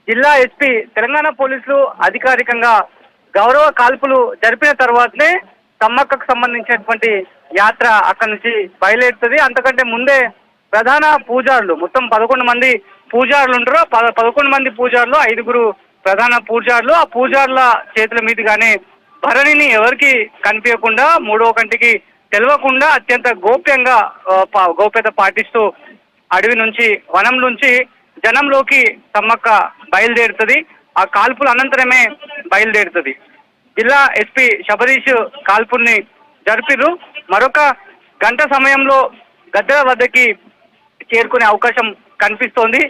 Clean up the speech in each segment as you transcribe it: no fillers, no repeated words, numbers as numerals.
జిల్లా ఎస్పీ తెలంగాణ పోలీసులు అధికారికంగా గౌరవ కాల్పులు జరిపిన తర్వాతనే సమ్మక్కకు సంబంధించినటువంటి యాత్ర అక్కడి నుంచి బయలుదేరుతుంది. అంతకంటే ముందే ప్రధాన పూజారులు మొత్తం 11 మంది పూజారులు ఉంటారు. 11 మంది పూజారులు 5గురు ప్రధాన పూజారులు. ఆ పూజారుల చేతుల మీదుగానే భరణిని ఎవరికి కనిపించకుండా మూడో కంటికి తెలవకుండా అత్యంత గోప్యంగా గోప్యత పాటిస్తూ అడవి నుంచి వనం నుంచి జనంలోకి సమ్మక్క బయలుదేరుతుంది. ఆ కాల్పుల అనంతరమే బయలుదేరుతుంది. జిల్లా ఎస్పీ శబరీష్ కాల్పుల్ని జరిపిరు. మరొక గంట సమయంలో గద్దెల వద్దకి చేరుకునే అవకాశం కనిపిస్తోంది.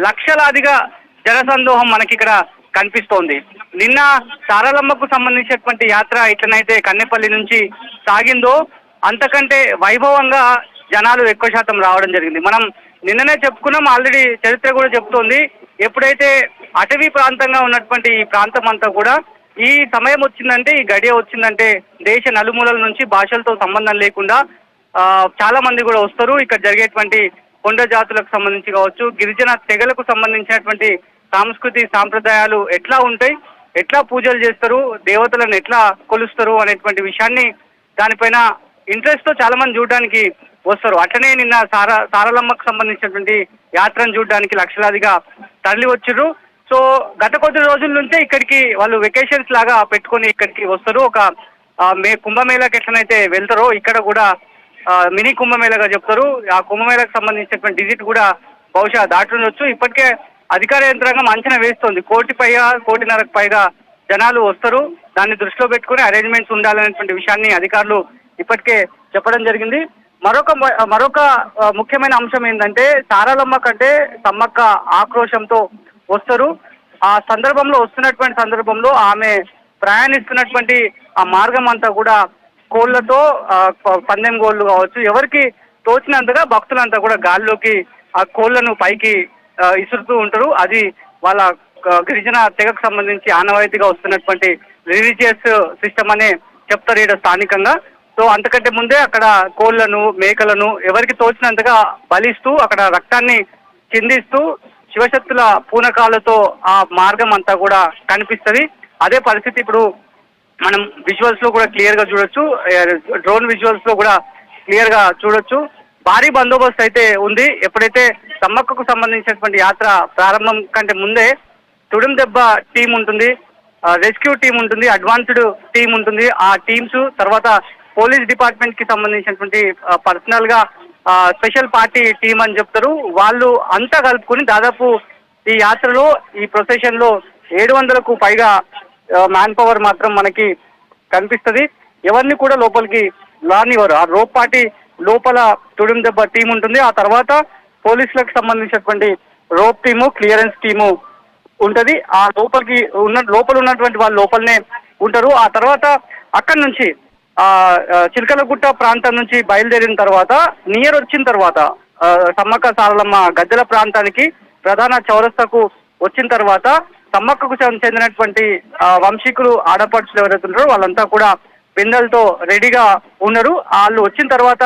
లక్షలాదిగా జనసందోహం మనకి ఇక్కడ కనిపిస్తోంది. నిన్న సారలమ్మకు సంబంధించినటువంటి యాత్ర ఎట్లనైతే కన్నెపల్లి నుంచి సాగిందో అంతకంటే వైభవంగా జనాలు ఎక్కువ శాతం రావడం జరిగింది. మనం నిన్ననే చెప్పుకున్నాం, ఆల్రెడీ చరిత్ర కూడా చెప్తోంది. ఎప్పుడైతే అటవీ ప్రాంతంగా ఉన్నటువంటి ఈ ప్రాంతం అంతా కూడా ఈ సమయం వచ్చిందంటే, ఈ గడియ వచ్చిందంటే దేశ నలుమూలల నుంచి భాషలతో సంబంధం లేకుండా చాలా మంది కూడా వస్తారు. ఇక్కడ జరిగేటువంటి కొండ జాతులకు సంబంధించి కావచ్చు, గిరిజన తెగలకు సంబంధించినటువంటి సంస్కృతి సాంప్రదాయాలు ఎట్లా ఉంటాయి, ఎట్లా పూజలు చేస్తారు, దేవతలను ఎట్లా కొలుస్తారు అనేటువంటి విషయాన్ని దానిపైన ఇంట్రెస్ట్ తో చాలా మంది చూడడానికి వస్తారు. అట్లనే నిన్న సారలమ్మకు సంబంధించినటువంటి యాత్రను చూడడానికి లక్షలాదిగా తరలి వచ్చిర్రు. సో గత కొద్ది రోజుల నుంచే ఇక్కడికి వాళ్ళు వెకేషన్స్ లాగా పెట్టుకొని ఇక్కడికి వస్తారు. ఒక కుంభమేళాకి ఎట్లనైతే వెళ్తారో ఇక్కడ కూడా మినీ కుంభమేళాగా చెప్తారు. ఆ కుంభమేళాకు సంబంధించినటువంటి డిజిట్ కూడా బహుశా దాటుండొచ్చు. ఇప్పటికే అధికార యంత్రాంగం అంచనా వేస్తోంది. 1.5 పైగా జనాలు వస్తారు. దాన్ని దృష్టిలో పెట్టుకుని అరేంజ్మెంట్స్ ఉండాలనేటువంటి విషయాన్ని అధికారులు ఇప్పటికే చెప్పడం జరిగింది. మరొక ముఖ్యమైన అంశం ఏంటంటే సారలమ్మ కంటే సమ్మక్క ఆక్రోశంతో వస్తారు. ఆ వస్తున్నటువంటి సందర్భంలో ఆమె ప్రయాణిస్తున్నటువంటి ఆ మార్గం అంతా కూడా కోళ్లతో పందెం కోళ్లు కావచ్చు, ఎవరికి తోచినంతగా భక్తులంతా కూడా గాల్లోకి ఆ కోళ్లను పైకి ఇసురుతూ ఉంటారు. అది వాళ్ళ గిరిజన తెగకు సంబంధించి ఆనవాయితీగా వస్తున్నటువంటి రిలీజియస్ సిస్టమ్ అనే చెప్తారు ఇక్కడ స్థానికంగా. సో అంతకంటే ముందే అక్కడ కోళ్లను మేకలను ఎవరికి తోచినంతగా బలిస్తూ అక్కడ రక్తాన్ని చిందిస్తూ శివశక్తుల పూనకాలతో ఆ మార్గం అంతా కూడా కనిపిస్తుంది. అదే పరిస్థితి ఇప్పుడు మనం విజువల్స్ లో కూడా క్లియర్ గా చూడొచ్చు. డ్రోన్ విజువల్స్ లో కూడా క్లియర్ గా చూడొచ్చు. భారీ బందోబస్తు అయితే ఉంది. ఎప్పుడైతే సమ్మక్కకు సంబంధించినటువంటి యాత్ర ప్రారంభం కంటే ముందే తుడుం దెబ్బ టీం ఉంటుంది, రెస్క్యూ టీం ఉంటుంది, అడ్వాన్స్డ్ టీం ఉంటుంది. ఆ టీమ్స్ తర్వాత పోలీస్ డిపార్ట్మెంట్ కి సంబంధించినటువంటి పర్సనల్ గా స్పెషల్ పార్టీ టీం అని చెప్తారు. వాళ్ళు అంతా కలుపుకుని దాదాపు ఈ యాత్రలో ఈ ప్రొసెషన్ లో 700కు పైగా మ్యాన్ పవర్ మాత్రం మనకి కనిపిస్తుంది. ఎవరిని కూడా లోపలికి రానివ్వరు. ఆ రోప్ పార్టీ లోపల తుడుం దెబ్బ టీం ఉంటుంది. ఆ తర్వాత పోలీసులకు సంబంధించినటువంటి రోప్ టీము, క్లియరెన్స్ టీము ఉంటది. ఆ లోపల ఉన్నటువంటి వాళ్ళు లోపలనే ఉంటారు. ఆ తర్వాత అక్కడి నుంచి చిలకలగుట్ట ప్రాంతం నుంచి బయలుదేరిన తర్వాత నియర్ వచ్చిన తర్వాత సమ్మక్క సారలమ్మ గద్దెల ప్రాంతానికి ప్రధాన చౌరస్తాకు వచ్చిన తర్వాత సమ్మక్కకు చెందినటువంటి వంశీకులు ఆడపడుచులు ఎవరైతే ఉన్నారో వాళ్ళంతా కూడా బిందెలతో రెడీగా ఉన్నారు. వాళ్ళు వచ్చిన తర్వాత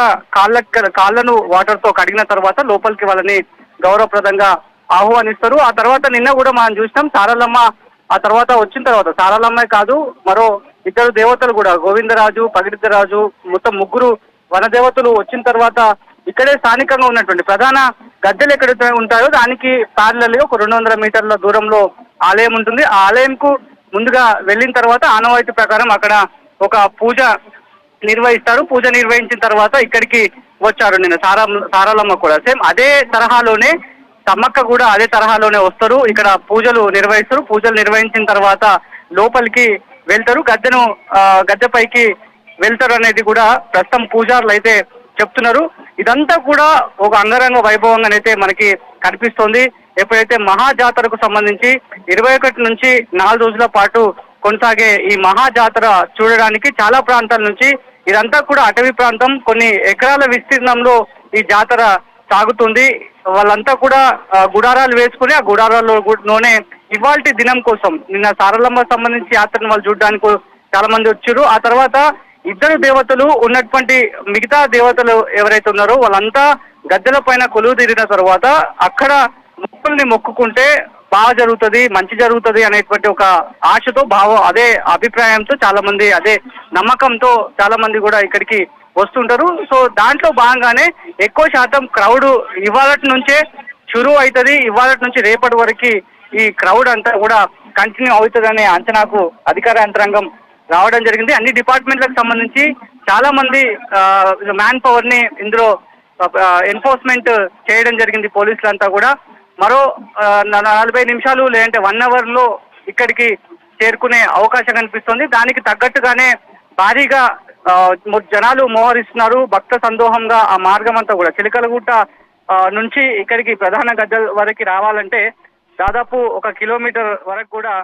కాళ్ళను వాటర్ తో కడిగిన తర్వాత లోపలికి వాళ్ళని గౌరవప్రదంగా ఆహ్వానిస్తారు. ఆ తర్వాత నిన్న కూడా మనం చూసినాం సారలమ్మ ఆ తర్వాత వచ్చిన తర్వాత సారలమ్మే కాదు మరో 2 దేవతలు కూడా గోవిందరాజు, పగిడిద్దరాజు మొత్తం 3 వనదేవతలు వచ్చిన తర్వాత ఇక్కడే స్థానికంగా ఉన్నటువంటి ప్రధాన గద్దెలు ఎక్కడైతే ఉంటాయో దానికి ప్యారలల్ గా ఒక 200 మీటర్ల దూరంలో ఆలయం ఉంటుంది. ఆ ఆలయంకు ముందుగా వెళ్ళిన తర్వాత ఆనవాయితీ ప్రకారం అక్కడ ఒక పూజ నిర్వహిస్తారు. పూజ నిర్వహించిన తర్వాత ఇక్కడికి వచ్చారు నిన్న సారలమ్మ కూడా. సేమ్ అదే తరహాలోనే సమ్మక్క కూడా అదే తరహాలోనే వస్తారు. ఇక్కడ పూజలు నిర్వహిస్తారు. పూజలు నిర్వహించిన తర్వాత లోపలికి వెళ్తారు. గద్దెపైకి వెళ్తారు అనేది కూడా ప్రస్తుతం పూజారులు అయితే చెప్తున్నారు. ఇదంతా కూడా ఒక అంగరంగ వైభవంగానైతే మనకి కనిపిస్తోంది. ఎప్పుడైతే మహాజాతరకు సంబంధించి 21 నుంచి 4 రోజుల పాటు కొనసాగే ఈ మహాజాతర చూడడానికి చాలా ప్రాంతాల నుంచి ఇదంతా కూడా అటవీ ప్రాంతం, కొన్ని ఎకరాల విస్తీర్ణంలో ఈ జాతర సాగుతుంది. వాళ్ళంతా కూడా గుడారాలు వేసుకుని ఆ గుడారాల్లోనే ఇవాల్టి దినం కోసం నిన్న సారలమ్మ సంబంధించి యాత్రను వాళ్ళు చూడడానికి చాలా మంది వచ్చారు. ఆ తర్వాత 2 దేవతలు ఉన్నటువంటి మిగతా దేవతలు ఎవరైతే ఉన్నారో వాళ్ళంతా గద్దెల పైన కొలువు తీరిన తర్వాత అక్కడ మొక్కుల్ని మొక్కుకుంటే బాగా జరుగుతుంది, మంచి జరుగుతుంది అనేటువంటి ఒక ఆశతో అదే అభిప్రాయంతో చాలా మంది, అదే నమ్మకంతో చాలా మంది కూడా ఇక్కడికి వస్తుంటారు. సో దాంట్లో భాగంగానే ఎక్కువ శాతం క్రౌడ్ ఇవాళ నుంచే షురూ అవుతుంది. ఇవాళ నుంచి రేపటి వరకు ఈ క్రౌడ్ అంతా కూడా కంటిన్యూ అవుతుందనే అంచనాకు అధికార యంత్రాంగం రావడం జరిగింది. అన్ని డిపార్ట్మెంట్లకు సంబంధించి చాలా మంది మ్యాన్ పవర్ ని ఇందులో ఎన్ఫోర్స్మెంట్ చేయడం జరిగింది. పోలీసులంతా కూడా మరో 40 నిమిషాలు లేదంటే 1 అవర్ లో ఇక్కడికి చేరుకునే అవకాశం కనిపిస్తుంది. దానికి తగ్గట్టుగానే భారీగా జనాలు మోహరిస్తున్నారు. భక్త సందోహంగా ఆ మార్గం అంతా కూడా చిలకలగుట్ట నుంచి ఇక్కడికి ప్రధాన గద్దె వరకు రావాలంటే దాదాపు 1 కిలోమీటర్ వరకు కూడా